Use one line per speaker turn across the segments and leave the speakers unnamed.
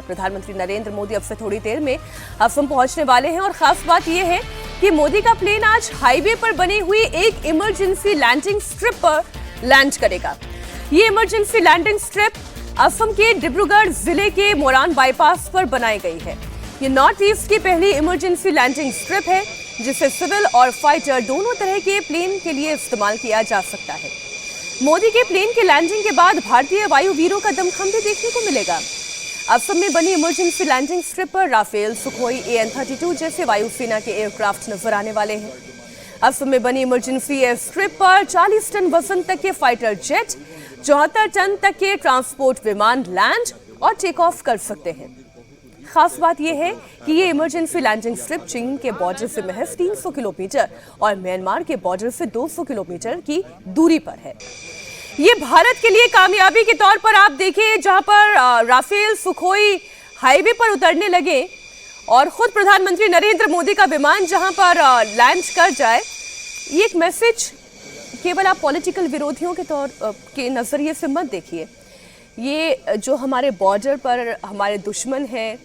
प्रधानमंत्री नरेंद्र मोदी अब से थोड़ी देर में असम पहुंचने वाले हैं और खास बात यह है कि मोदी का प्लेन आज हाईवे पर बनी हुई एक इमरजेंसी लैंडिंग स्ट्रिप पर लैंड करेगा। ये इमरजेंसी लैंडिंग स्ट्रिप असम के डिब्रूगढ़ जिले के मोरान बाईपास पर बनाई गई है। ये नॉर्थ ईस्ट की पहली इमरजेंसी लैंडिंग स्ट्रिप है जिसे सिविल और फाइटर दोनों तरह के प्लेन के लिए इस्तेमाल किया जा सकता है। मोदी के प्लेन के लैंडिंग के बाद भारतीय वायु वीरों का दमखम भी देखने को मिलेगा। असम में बनी इमरजेंसी लैंडिंग स्ट्रिप पर राफेल, सुखोई, AN-32 जैसे वायुसेना के एयरक्राफ्ट नजर आने वाले हैं। असम में बनी इमरजेंसी एयर स्ट्रिप पर 40 टन वजन तक के फाइटर जेट, 74 टन तक के ट्रांसपोर्ट विमान लैंड और टेक ऑफ कर सकते हैं। खास बात यह है कि ये इमरजेंसी लैंडिंग स्ट्रिप चीन के बॉर्डर से महज 300 किलोमीटर और म्यांमार के बॉर्डर से 200 किलोमीटर की दूरी पर है। ये भारत के लिए कामयाबी के तौर पर आप देखें, जहां पर राफेल, सुखोई हाईवे पर उतरने लगे और खुद प्रधानमंत्री नरेंद्र मोदी का विमान जहां पर लैंड कर जाए, ये एक मैसेज केवल आप पॉलिटिकल विरोधियों के तौर के नजरिए से मत देखिए। ये जो हमारे बॉर्डर पर हमारे दुश्मन हैं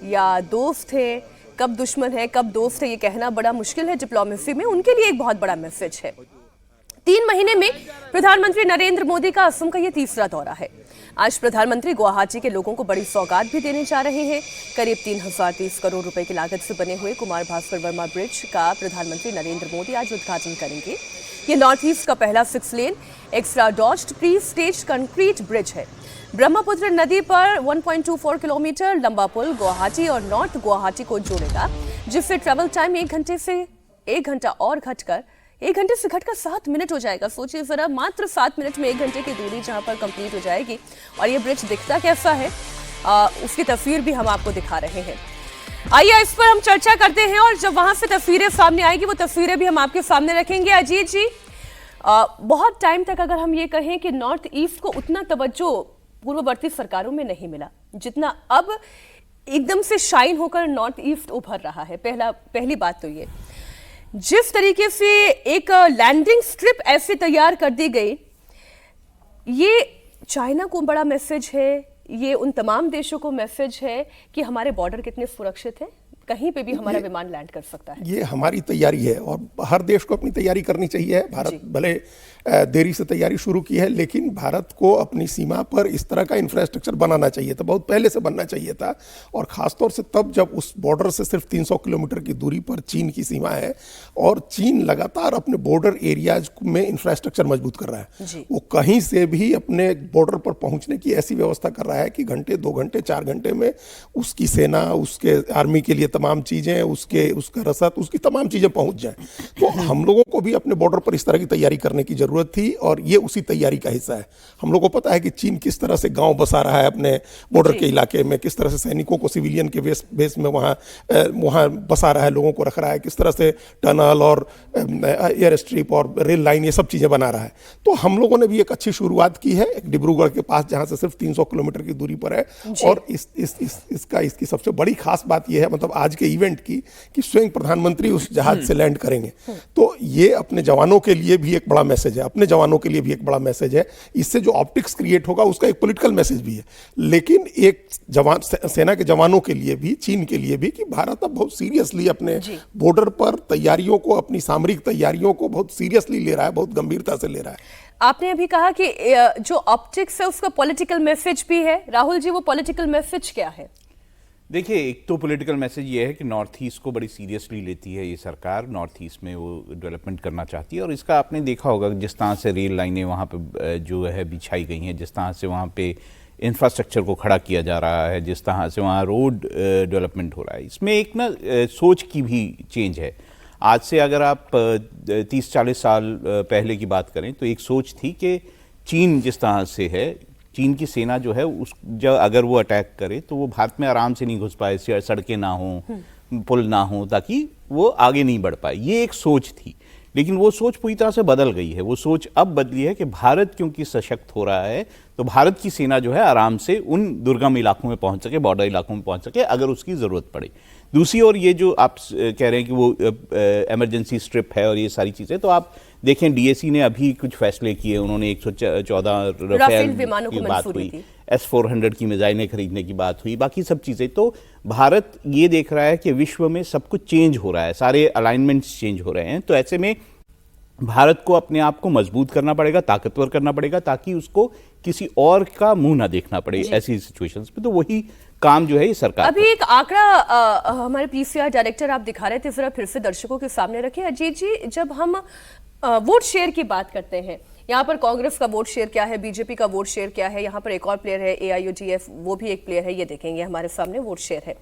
या दोस्त हैं, कब दुश्मन है कब दोस्त है ये कहना बड़ा मुश्किल है डिप्लोमेसी में, उनके लिए एक बहुत बड़ा मैसेज है। 3 महीने में प्रधानमंत्री नरेंद्र मोदी का असम का ये तीसरा दौरा है। आज प्रधानमंत्री गुवाहाटी के लोगों को बड़ी सौगात भी देने जा रहे हैं। करीब 3030 करोड़ रुपए की लागत से बने हुए कुमार भास्कर वर्मा ब्रिज का प्रधानमंत्री नरेंद्र मोदी आज उद्घाटन करेंगे। ये नॉर्थ ईस्ट का पहला 6 lane extradosed prestressed concrete bridge है। ब्रह्मपुत्र नदी पर 1.24 किलोमीटर लंबा पुल गुवाहाटी और नॉर्थ गुवाहाटी को जोड़ेगा, जिससे ट्रैवल टाइम 1 घंटे से 1 घंटा और घटकर 1 घंटे से घटकर 7 मिनट हो जाएगा। सोचिए जरा, मात्र 7 मिनट में 1 घंटे की दूरी जहां पर कंप्लीट हो जाएगी। और ये ब्रिज दिखता कैसा है उसकी तस्वीर भी हम आपको दिखा रहे हैं। आइए इस पर हम चर्चा करते हैं और जब वहां से तस्वीरें सामने आएगी वो तस्वीरें भी हम आपके सामने रखेंगे। अजीत जी, बहुत टाइम तक अगर हम ये कहें कि नॉर्थ ईस्ट को उतना तवज्जो पूर्ववर्ती सरकारों में नहीं मिला जितना अब एकदम से शाइन होकर नॉर्थ ईस्ट उभर रहा है। पहली बात तो ये, जिस तरीके से एक लैंडिंग स्ट्रिप ऐसे तैयार कर दी गई, ये चाइना को बड़ा मैसेज है, ये उन तमाम देशों को मैसेज है कि हमारे बॉर्डर कितने सुरक्षित हैं, कहीं पे भी हमारा विमान लैंड कर सकता है।
ये हमारी तैयारी है और हर देश को अपनी तैयारी करनी चाहिए। भारत भले देरी से तैयारी शुरू की है, लेकिन भारत को अपनी सीमा पर इस तरह का इंफ्रास्ट्रक्चर बनाना चाहिए था, बहुत पहले से बनना चाहिए था। और ख़ासतौर से तब जब उस बॉर्डर से सिर्फ 300 किलोमीटर की दूरी पर चीन की सीमा है और चीन लगातार अपने बॉर्डर एरियाज में इंफ्रास्ट्रक्चर मजबूत कर रहा है। वो कहीं से भी अपने बॉर्डर पर पहुंचने की ऐसी व्यवस्था कर रहा है कि घंटे, 2 घंटे, 4 घंटे में उसकी सेना, उसके आर्मी के लिए तमाम चीज़ें, उसका रसद, उसकी तमाम चीज़ें पहुंच जाएं। तो हम लोगों को भी अपने बॉर्डर पर इस तरह की तैयारी करने की जरूरत थी और ये उसी तैयारी का हिस्सा है। हम लोगों को पता है कि चीन किस तरह से गांव बसा रहा है अपने बॉर्डर के इलाके में, किस तरह से सैनिकों को सिविलियन के बेस में वहाँ बसा रहा है, लोगों को रख रहा है, किस तरह से टनल और एयर स्ट्रिप और रेल लाइन, ये सब चीज़ें बना रहा है। तो हम लोगों ने भी एक अच्छी शुरुआत की है डिब्रूगढ़ के पास, जहाँ से सिर्फ 300 किलोमीटर की दूरी पर है। और इसकी सबसे बड़ी खास बात यह है, मतलब आज के इवेंट की, कि स्वयं प्रधानमंत्री उस जहाज से लैंड करेंगे। तो ये अपने जवानों के लिए भी एक बड़ा मैसेज है, अपने जवानों के लिए भी एक बड़ा मैसेज है। इससे जो ऑप्टिक्स क्रिएट होगा उसका एक पॉलिटिकल मैसेज भी है, लेकिन एक जवान, सेना के जवानों के लिए भी, चीन के लिए भी, कि भारत अब बहुत सीरियसली अपने बॉर्डर पर तैयारियों को, अपनी सामरिक तैयारियों को बहुत सीरियसली ले रहा है, बहुत गंभीरता से ले रहा है।
आपने अभी कहा कि जो ऑप्टिक्स है उसका पॉलिटिकल मैसेज भी है। राहुल जी, वो पॉलिटिकल मैसेज क्या है?
देखिए, एक तो पॉलिटिकल मैसेज ये है कि नॉर्थ ईस्ट को बड़ी सीरियसली लेती है ये सरकार, नॉर्थ ईस्ट में वो डेवलपमेंट करना चाहती है। और इसका आपने देखा होगा जिस तरह से रेल लाइनें वहाँ पे जो है बिछाई गई हैं, जिस तरह से वहाँ पे इंफ्रास्ट्रक्चर को खड़ा किया जा रहा है, जिस तरह से वहाँ रोड डेवलपमेंट हो रहा है, इसमें एक ना सोच की भी चेंज है। आज से अगर आप 30-40 साल पहले की बात करें तो एक सोच थी कि चीन जिस तरह से है, चीन की सेना जो है जब अगर वो अटैक करे तो वो भारत में आराम से नहीं घुस पाए, सड़कें ना हो, पुल ना हो, ताकि वो आगे नहीं बढ़ पाए। ये एक सोच थी, लेकिन वो सोच पूरी तरह से बदल गई है। वो सोच अब बदली है कि भारत क्योंकि सशक्त हो रहा है तो भारत की सेना जो है आराम से उन दुर्गम इलाकों में पहुंच सके, बॉर्डर इलाकों में पहुंच सके अगर उसकी ज़रूरत पड़े। दूसरी ओर ये जो आप कह रहे हैं कि वो इमरजेंसी स्ट्रिप है और ये सारी चीज़ें, तो आप देखें डीएसी ने अभी कुछ फैसले किए, उन्होंने 114 राफेल विमानों की बात हुई, S-400 की मिसाइलें खरीदने की बात हुई, बाकी सब चीज़ें। तो भारत ये देख रहा है कि विश्व में सब कुछ चेंज हो रहा है, सारे अलाइनमेंट्स चेंज हो रहे हैं। तो ऐसे में भारत को अपने आप को मजबूत करना पड़ेगा, ताकतवर करना पड़ेगा, ताकि उसको किसी और का मुंह ना देखना पड़े ऐसी सिचुएशंस में। तो वही काम जो है ये सरकार।
अभी एक आंकड़ा हमारे पीसीआर डायरेक्टर आप दिखा रहे थे, जरा फिर से दर्शकों के सामने रखें। अजीत जी, जब हम वोट शेयर की बात करते हैं, यहाँ पर कांग्रेस का वोट शेयर क्या है, बीजेपी का वोट शेयर क्या है, यहाँ पर एक और प्लेयर है AIUDF, वो भी एक प्लेयर है, ये देखेंगे हमारे सामने वोट शेयर है।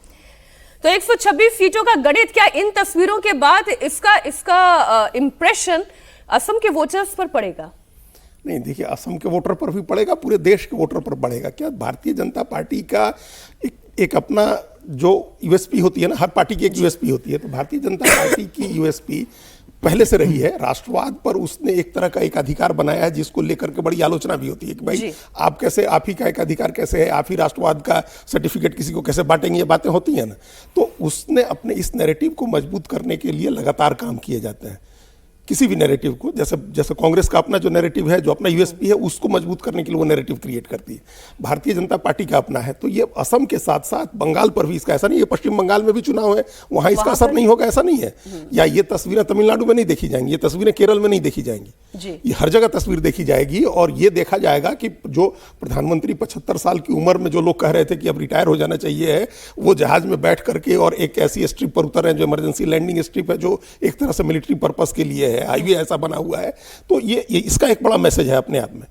तो 126 सीटों का गणित, क्या इन तस्वीरों के बाद इसका इम्प्रेशन असम के वोटर्स पर पड़ेगा?
नहीं, देखिए, असम के वोटर पर भी पड़ेगा, पूरे देश के वोटर पर पड़ेगा। क्या भारतीय जनता पार्टी का एक अपना जो यूएसपी होती है ना, हर पार्टी की एक यूएसपी होती है, तो भारतीय जनता पार्टी की यूएसपी पहले से रही है राष्ट्रवाद पर। उसने एक तरह का एक अधिकार बनाया है जिसको लेकर के बड़ी आलोचना भी होती है कि भाई आप ही का एक अधिकार कैसे है, आप ही राष्ट्रवाद का सर्टिफिकेट किसी को कैसे बांटेंगे, ये बातें होती हैं ना। तो उसने अपने इस नैरेटिव को मजबूत करने के लिए लगातार काम किए जाते हैं। किसी भी नैरेटिव को, जैसे कांग्रेस का अपना जो नैरेटिव है, जो अपना यूएसपी है, उसको मजबूत करने के लिए वो नैरेटिव क्रिएट करती है। भारतीय जनता पार्टी का अपना है। तो ये असम के साथ साथ बंगाल पर भी इसका, ऐसा नहीं है पश्चिम बंगाल में भी चुनाव है वहां इसका असर नहीं होगा, ऐसा नहीं है। या ये तस्वीरें तमिलनाडु में नहीं देखी जाएंगी, ये तस्वीरें केरल में नहीं देखी जाएंगी, ये हर जगह तस्वीर देखी जाएगी। और ये देखा जाएगा कि जो प्रधानमंत्री 75 साल की उम्र में जो लोग कह रहे थे कि अब रिटायर हो जाना चाहिए है, वो जहाज में बैठ करके और एक ऐसी स्ट्रिप पर उतर रहे हैं जो इमरजेंसी लैंडिंग स्ट्रिप है, जो एक तरह से मिलिट्री पर्पस के लिए है, हाईवे ऐसा बना हुआ है। तो ये इसका एक बड़ा मैसेज है अपने आप में।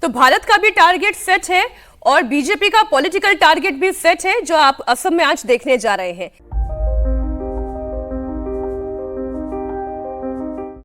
तो भारत का भी टारगेट सेट है और बीजेपी का पॉलिटिकल टारगेट भी सेट है, जो आप असम में आज देखने जा रहे हैं।